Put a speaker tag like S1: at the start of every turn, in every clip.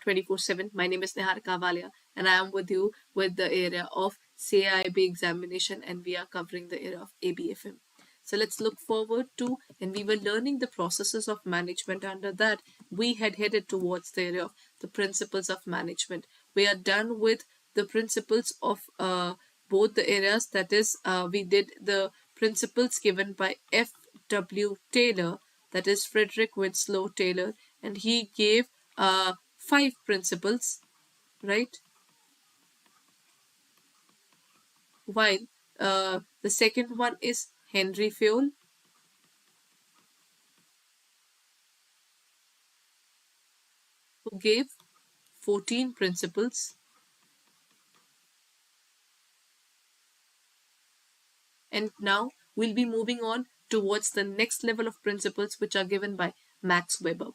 S1: 24/7. My name is HIERARCHICAL and I am with you with the area of CAIIB examination, and we are covering the area of ABFM. So let's look forward to, and we were learning the processes of management. Under that, we had headed towards the area of the principles of management. We are done with the principles of both the areas. That is, we did the principles given by F.W. Taylor, that is Frederick Winslow Taylor, and he gave 5 principles, right? While the second one is Henry Fayol, who gave 14 principles. And now we'll be moving on towards the next level of principles, which are given by Max Weber.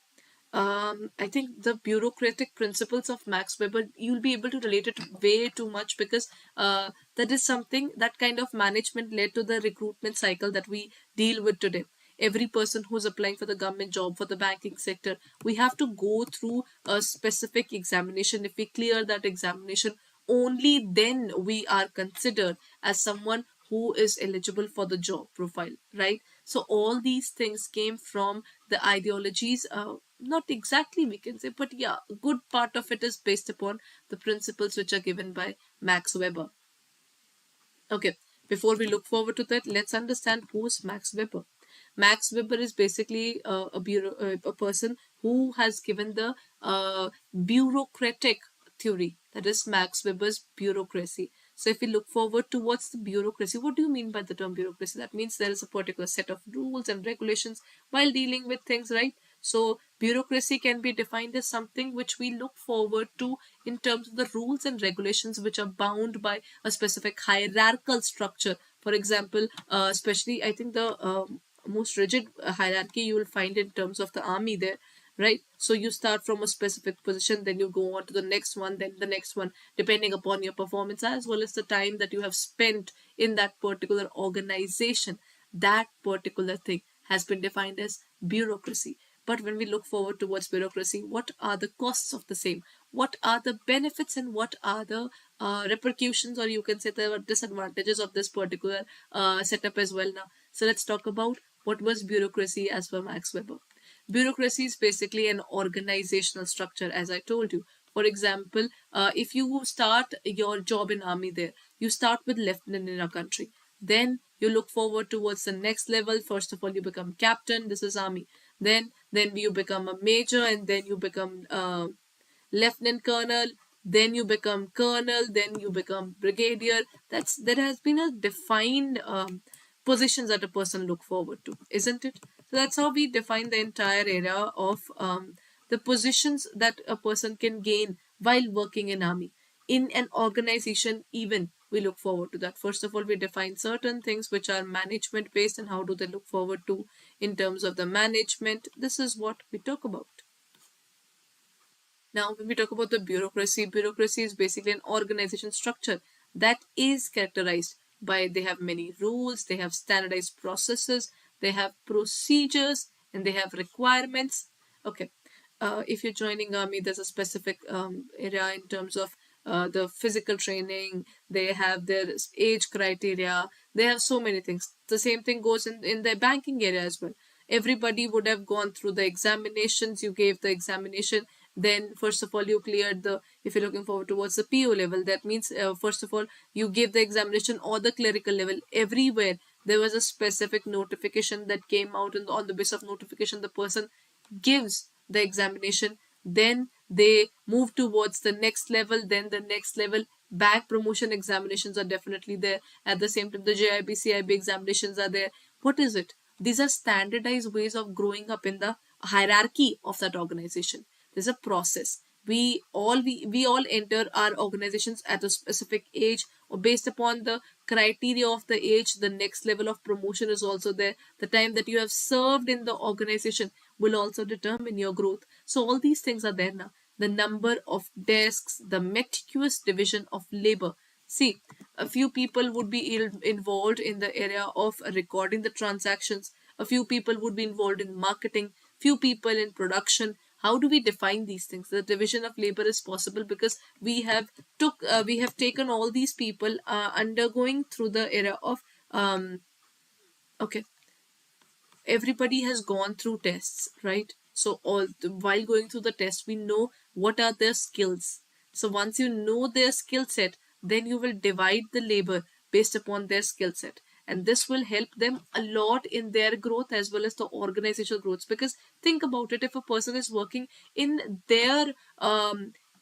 S1: I think the bureaucratic principles of Max Weber, you'll be able to relate it way too much, because that is something, that kind of management led to the recruitment cycle that we deal with today. Every person who's applying for the government job, for the banking sector, we have to go through a specific examination. If we clear that examination, only then we are considered as someone who is eligible for the job profile, right? So all these things came from the ideologies, not exactly we can say, but yeah, a good part of it is based upon the principles which are given by Max Weber. Okay, before we look forward to that, let's understand who is Max Weber. Max Weber is basically a person who has given the bureaucratic theory, that is Max Weber's bureaucracy. So if we look forward towards the bureaucracy, what do you mean by the term bureaucracy? That means there is a particular set of rules and regulations while dealing with things, right? So bureaucracy can be defined as something which we look forward to in terms of the rules and regulations which are bound by a specific hierarchical structure. For example, especially I think the most rigid hierarchy you will find in terms of the army there, right? So you start from a specific position, then you go on to the next one, then the next one, depending upon your performance as well as the time that you have spent in that particular organization. That particular thing has been defined as bureaucracy. But when we look forward towards bureaucracy, what are the costs of the same? What are the benefits and what are the repercussions, or you can say the disadvantages of this particular setup as well now? So let's talk about what was bureaucracy as per Max Weber. Bureaucracy is basically an organizational structure, as I told you. For example, if you start your job in army there, you start with lieutenant in a country. Then you look forward towards the next level. First of all, you become captain. This is army. Then you become a major, and then you become lieutenant colonel. Then you become colonel. Then you become brigadier. That has been a defined positions that a person look forward to, isn't it? So that's how we define the entire area of the positions that a person can gain while working in army. In an organization, even we look forward to that. First of all, we define certain things which are management based, and how do they look forward to in terms of the management. This is what we talk about. Now, when we talk about the bureaucracy is basically an organization structure that is characterized by, they have many rules, they have standardized processes, they have procedures, and they have requirements. Okay, if you're joining army, there's a specific area in terms of the physical training. They have their age criteria. They have so many things. The same thing goes in the banking area as well. Everybody would have gone through the examinations. You gave the examination. Then first of all, you cleared the, if you're looking forward towards the PO level, that means first of all, you gave the examination, or the clerical level. Everywhere there was a specific notification that came out, and on the basis of notification, the person gives the examination. Then they move towards the next level, then the next level. Back promotion examinations are definitely there. At the same time, the JAIIB, CAIIB examinations are there. What is it? These are standardized ways of growing up in the hierarchy of that organization. There's a process. We all enter our organizations at a specific age, or based upon the criteria of the age. The next level of promotion is also there. The time that you have served in the organization will also determine your growth. So all these things are there now. The number of desks, the meticulous division of labor. See, a few people would be involved in the area of recording the transactions. A few people would be involved in marketing. Few people in production. How do we define these things? The division of labor is possible because we have taken all these people undergoing through the era of okay, everybody has gone through tests, right? So while going through the test, we know what are their skills. So once you know their skill set, then you will divide the labor based upon their skill set. And this will help them a lot in their growth as well as the organizational growth. Because think about it, if a person is working in their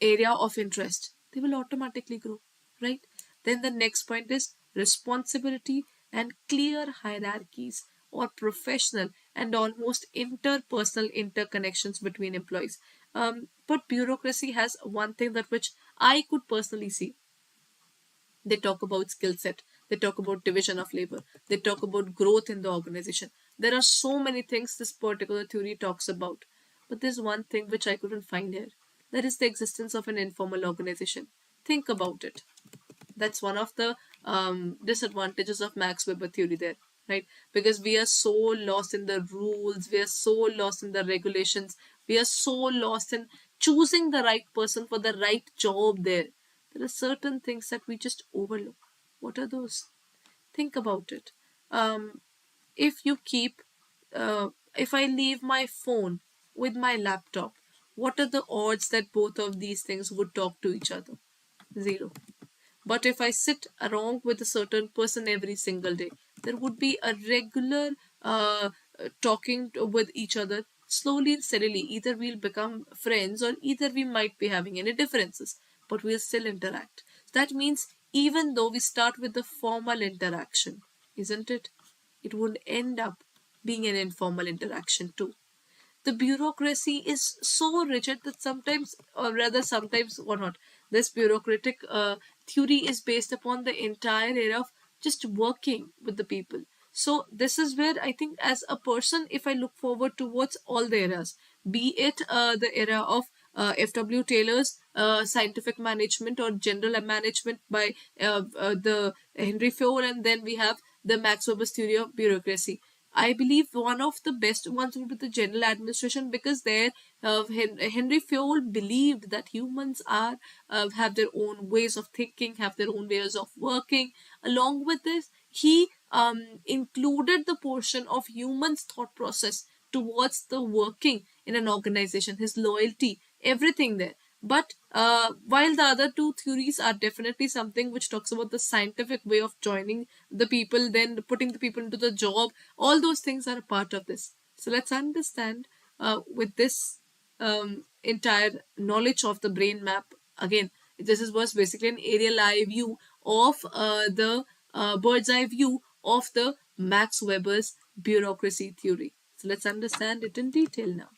S1: area of interest, they will automatically grow, right? Then the next point is responsibility and clear hierarchies or professional and almost interpersonal interconnections between employees. But bureaucracy has one thing that which I could personally see. They talk about skill set. They talk about division of labor. They talk about growth in the organization. There are so many things this particular theory talks about. But there's one thing which I couldn't find here. That is the existence of an informal organization. Think about it. That's one of the disadvantages of Max Weber theory there, right? Because we are so lost in the rules, we are so lost in the regulations, we are so lost in choosing the right person for the right job there. There are certain things that we just overlook. What are those? Think about it. If you keep, if I leave my phone with my laptop, what are the odds that both of these things would talk to each other? Zero. But if I sit around with a certain person every single day, there would be a regular talking with each other slowly and steadily. Either we'll become friends or either we might be having any differences, but we'll still interact. That means even though we start with the formal interaction, isn't it? It would end up being an informal interaction too. The bureaucracy is so rigid that sometimes, or rather sometimes or not, this bureaucratic theory is based upon the entire era of just working with the people. So this is where I think as a person, if I look forward towards all the eras, be it the era of F.W. Taylor's scientific management or general management by the Henry Ford, and then we have the Max Weber's theory of bureaucracy. I believe one of the best ones would be the general administration, because there Henry Ford believed that humans are have their own ways of thinking, have their own ways of working. Along with this, he included the portion of humans' thought process towards the working in an organization, his loyalty, everything there. But while the other two theories are definitely something which talks about the scientific way of joining the people, then putting the people into the job, all those things are a part of this. So let's understand with this entire knowledge of the brain map. Again, was basically an aerial eye view of the bird's eye view of the Max Weber's bureaucracy theory. So let's understand it in detail now.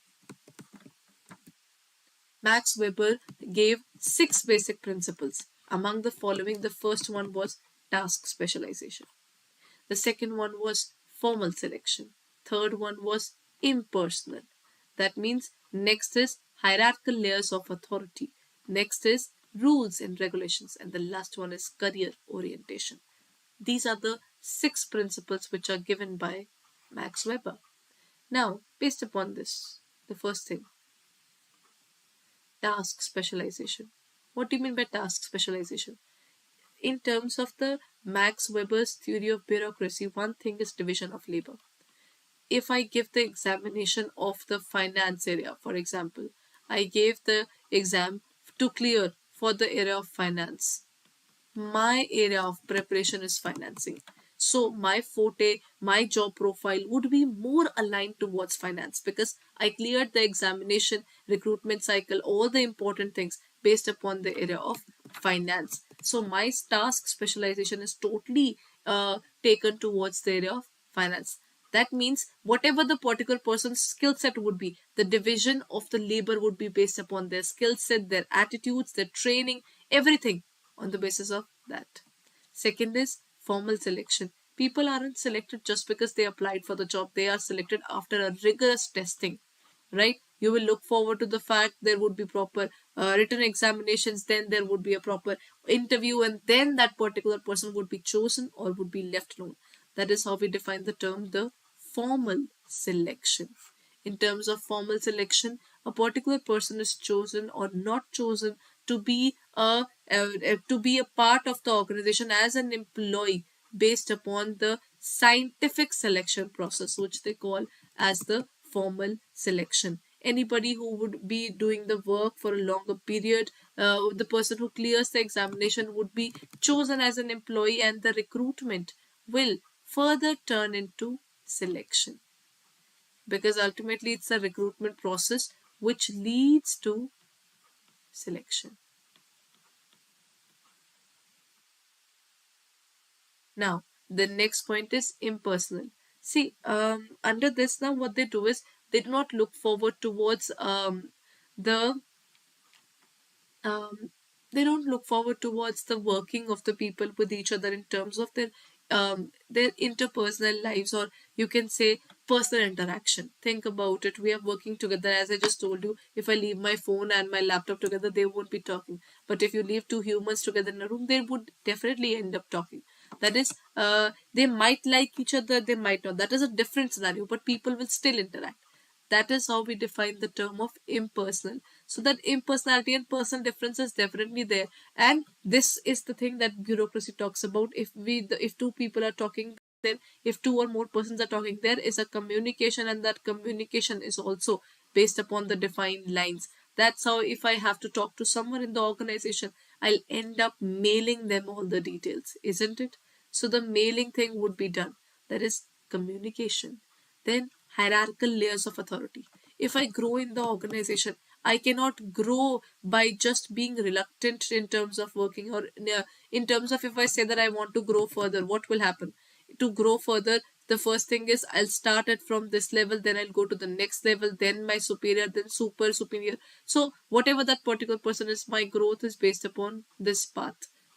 S1: Max Weber gave 6 basic principles. Among the following, the first one was task specialization. The second one was formal selection. Third one was impersonal. That means next is hierarchical layers of authority. Next is rules and regulations. And the last one is career orientation. These are the 6 principles which are given by Max Weber. Now, based upon this, the first thing, task specialization. What do you mean by task specialization? In terms of the Max Weber's theory of bureaucracy, one thing is division of labor. If I give the examination of the finance area, for example, I gave the exam to clear for the area of finance. My area of preparation is financing. So my forte, my job profile would be more aligned towards finance because I cleared the examination, recruitment cycle, all the important things based upon the area of finance. So my task specialization is totally taken towards the area of finance. That means whatever the particular person's skill set would be, the division of the labor would be based upon their skill set, their attitudes, their training, everything on the basis of that. Second is formal selection. People aren't selected just because they applied for the job. They are selected after a rigorous testing, right? You will look forward to the fact there would be proper written examinations, then there would be a proper interview, and then that particular person would be chosen or would be left alone. That is how we define the term the formal selection. In terms of formal selection, a particular person is chosen or not chosen to be a part of the organization as an employee based upon the scientific selection process, which they call as the formal selection. Anybody who would be doing the work for a longer period, the person who clears the examination would be chosen as an employee, and the recruitment will further turn into selection, because ultimately it's a recruitment process which leads to selection. Now, the next point is impersonal. See, under this now, what they do is they do not look forward towards the um, they don't look forward towards the working of the people with each other in terms of their interpersonal lives, or you can say personal interaction. Think about it. We are working together. As I just told you, if I leave my phone and my laptop together, they won't be talking. But if you leave two humans together in a room, they would definitely end up talking. That is, they might like each other, they might not. That is a different scenario, but people will still interact. That is how we define the term of impersonal. So that impersonality and personal difference is definitely there, and this is the thing that bureaucracy talks about. If two people are talking, then if two or more persons are talking, there is a communication, and that communication is also based upon the defined lines. That's how, if I have to talk to someone in the organization, I'll end up mailing them all the details, isn't it? So the mailing thing would be done. That is communication. Then hierarchical layers of authority. If I grow in the organization, I cannot grow by just being reluctant in terms of working, or in terms of, if I say that I want to grow further, what will happen? To grow further, the first thing is I'll start at from this level, then I'll go to the next level, then my superior, then super superior. So whatever that particular person is, my growth is based upon this path.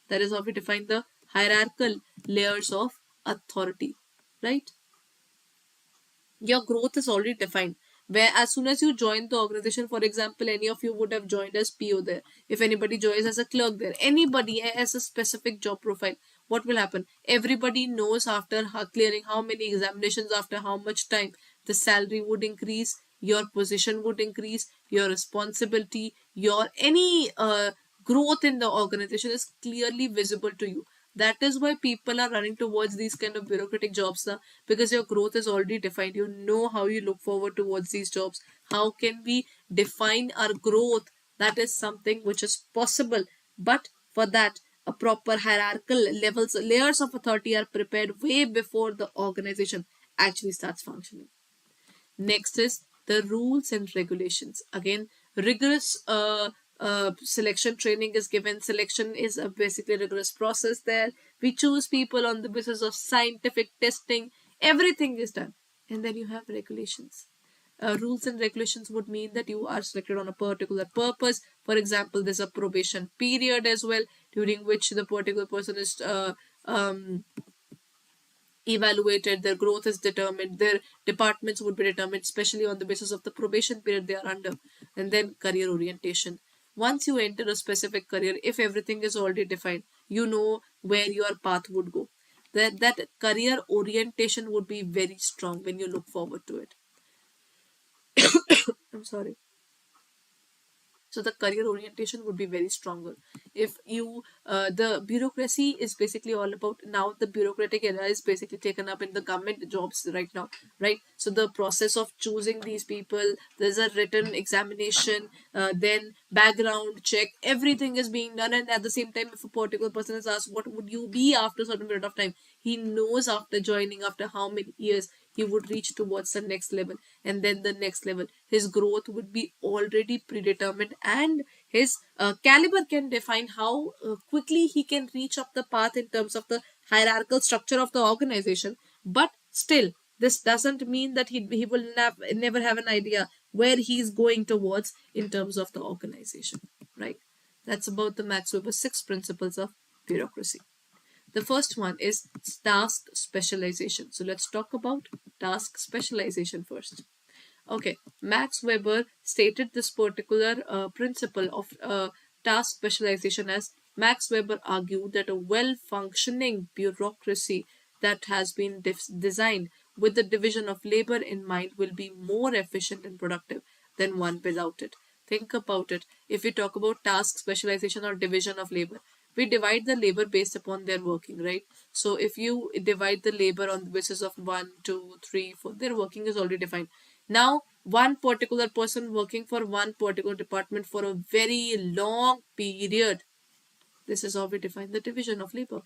S1: That is how we define the hierarchical layers of authority, right? Your growth is already defined, where as soon as you join the organization, for example, any of you would have joined as PO there. If anybody joins as a clerk there, anybody has a specific job profile, what will happen? Everybody knows after clearing how many examinations, after how much time, the salary would increase, your position would increase, your responsibility, your any growth in the organization is clearly visible to you. That is why people are running towards these kind of bureaucratic jobs now, because your growth is already defined. You know how you look forward towards these jobs. How can we define our growth? That is something which is possible. But for that, a proper hierarchical levels, layers of authority are prepared way before the organization actually starts functioning. Next is the rules and regulations. Again, rigorous selection training is given. Selection is a basically rigorous process there. We choose people on the basis of scientific testing. Everything is done. And then you have regulations. Rules and regulations would mean that you are selected on a particular purpose. For example, there's a probation period as well, during which the particular person is evaluated, their growth is determined, their departments would be determined, especially on the basis of the probation period they are under. And then career orientation. Once you enter a specific career, if everything is already defined, you know where your path would go. That career orientation would be very strong when you look forward to it. I'm sorry. So the career orientation would be very stronger. If you the bureaucracy is basically all about, now the bureaucratic era is basically taken up in the government jobs right now, right? So the process of choosing these people, there's a written examination, then background check, everything is being done. And at the same time, if a particular person is asked what would you be after a certain period of time, he knows after joining, after how many years he would reach towards the next level, and then the next level. His growth would be already predetermined, and his caliber can define how quickly he can reach up the path in terms of the hierarchical structure of the organization. But still, this doesn't mean that he will never have an idea where he's going towards in terms of the organization, right? That's about the Max Weber 6 principles of bureaucracy. The first one is task specialization. So let's talk about task specialization first. Okay, Max Weber stated this particular principle of task specialization as, Max Weber argued that a well-functioning bureaucracy that has been designed with the division of labor in mind will be more efficient and productive. than one without it. Think about it. If we talk about task specialization or division of labor, we divide the labor based upon their working, right? So if you divide the labor on the basis of 1, 2, 3, 4, their working is already defined. Now, one particular person working for one particular department for a very long period, this is how we define the division of labor.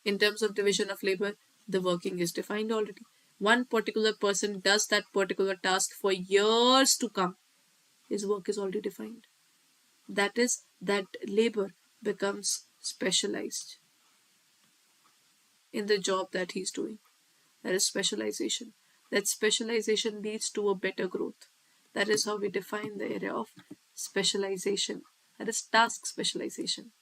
S1: In terms of division of labor, the working is defined already. One particular person does that particular task for years to come. His work is already defined. That is, that labor becomes specialized in the job that he's doing. That is specialization. That specialization leads to a better growth. That is how we define the area of specialization. That is task specialization.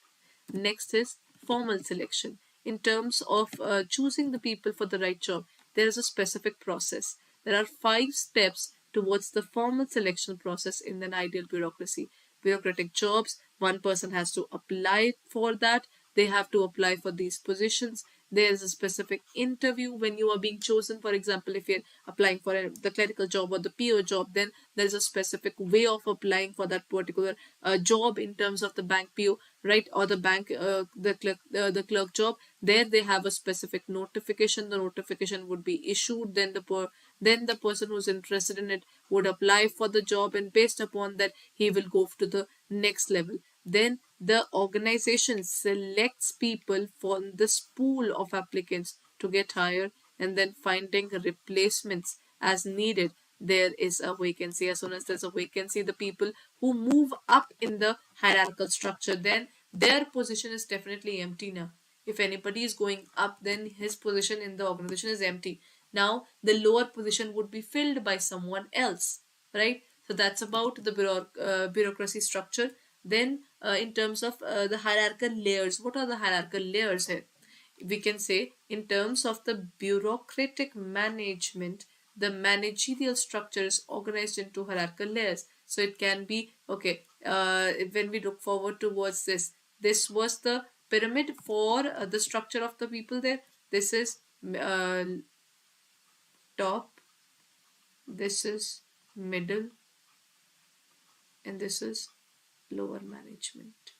S1: Next is formal selection. In terms of choosing the people for the right job, there is a specific process. There are 5 steps towards the formal selection process in an ideal bureaucracy. Bureaucratic jobs, one person has to apply for that. They have to apply for these positions. There is a specific interview when you are being chosen. For example, if you're applying for the clerical job or the PO job, then there is a specific way of applying for that particular job in terms of the bank PO, right? Or the bank, the clerk job. There they have a specific notification. The notification would be issued. Then the person who's interested in it would apply for the job, and based upon that, he will go to the next level. Then the organization selects people from this pool of applicants to get hired, and then finding replacements as needed. There is a vacancy. As soon as there's a vacancy, the people who move up in the hierarchical structure, then their position is definitely empty now. If anybody is going up, then his position in the organization is empty. Now the lower position would be filled by someone else, right? So that's about the bureaucracy structure. Then in terms of the hierarchical layers, what are the hierarchical layers here? We can say in terms of the bureaucratic management, the managerial structure is organized into hierarchical layers. So it can be, okay, when we look forward towards this was the pyramid for the structure of the people there. This is top, this is middle, and this is lower management.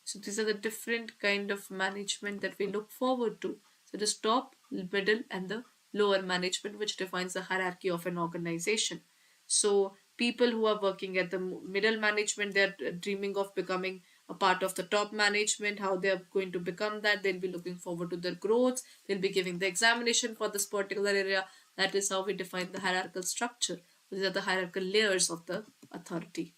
S1: So these are the different kind of management that we look forward to. So the top, middle, and the lower management, which defines the hierarchy of an organization. So people who are working at the middle management, they're dreaming of becoming a part of the top management. How they are going to become that, they'll be looking forward to their growth. They'll be giving the examination for this particular area. That is how we define the hierarchical structure. These are the hierarchical layers of the authority.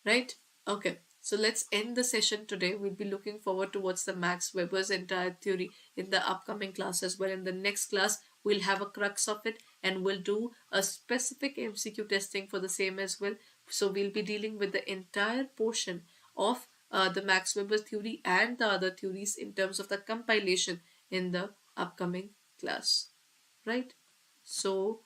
S1: Right? Okay. So let's end the session today. We'll be looking forward towards the Max Weber's entire theory in the upcoming class as well. In the next class, we'll have a crux of it, and we'll do a specific MCQ testing for the same as well. So we'll be dealing with the entire portion of the Max Weber's theory and the other theories in terms of the compilation in the upcoming class. Right? So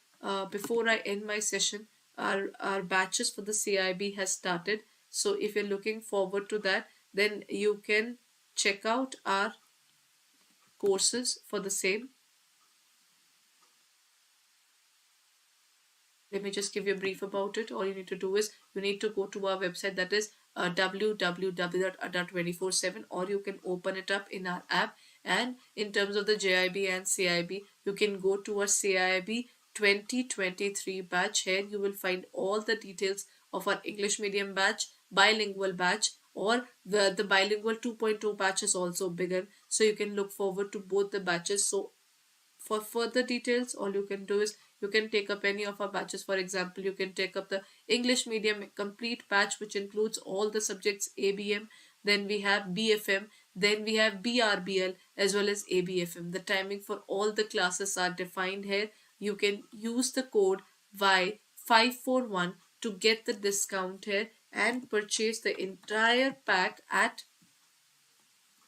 S1: before I end my session, our batches for the CAIIB has started. So if you're looking forward to that, then you can check out our courses for the same. Let me just give you a brief about it. All you need to do is you need to go to our website, that is www.adda247, or you can open it up in our app. And in terms of the JAIIB and CAIIB, you can go to our CAIIB 2023 batch. Here you will find all the details of our English medium batch, bilingual batch, or the bilingual 2.0 batch is also bigger. So you can look forward to both the batches. So for further details, all you can do is you can take up any of our batches. For example, you can take up the English medium complete batch, which includes all the subjects ABM. Then we have BFM. Then we have BRBL as well as ABFM. The timing for all the classes are defined here. You can use the code Y541 to get the discount here and purchase the entire pack at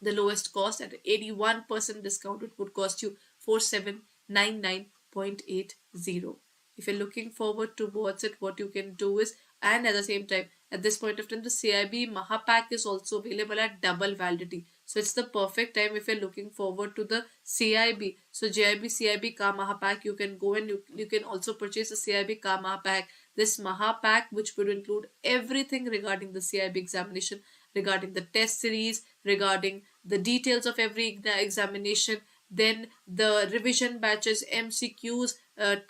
S1: the lowest cost. At 81% discount, it would cost you 4799.80. If you're looking forward towards it, what you can do is, and at the same time, at this point of time, the CAIIB Maha pack is also available at double validity. So it's the perfect time if you're looking forward to the CAIIB. So JIB CIB Ka Maha Pack, you can go and you can also purchase a CIB Ka Maha Pack. This Maha Pack, which would include everything regarding the CIB examination, regarding the test series, regarding the details of every examination, then the revision batches, MCQs,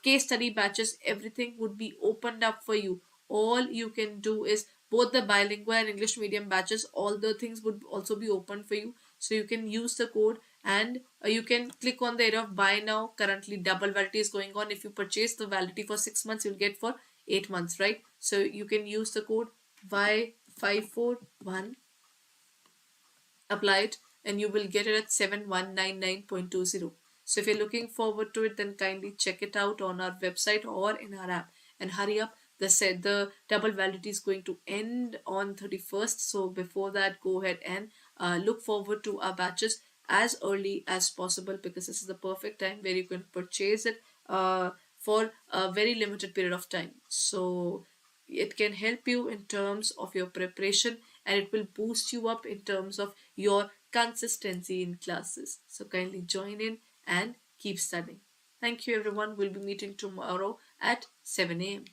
S1: case study batches, everything would be opened up for you. All you can do is both the bilingual and English medium batches, all the things would also be open for you. So you can use the code and you can click on the area of buy now. Currently double validity is going on. If you purchase the validity for 6 months, you'll get for 8 months, right? So you can use the code Y541, apply it, and you will get it at 7199.20. So if you're looking forward to it, then kindly check it out on our website or in our app, and hurry up. The double validity is going to end on 31st, so before that, go ahead and look forward to our batches as early as possible, because this is the perfect time where you can purchase it for a very limited period of time. So it can help you in terms of your preparation, and it will boost you up in terms of your consistency in classes. So kindly join in and keep studying. Thank you, everyone. We'll be meeting tomorrow at 7 a.m.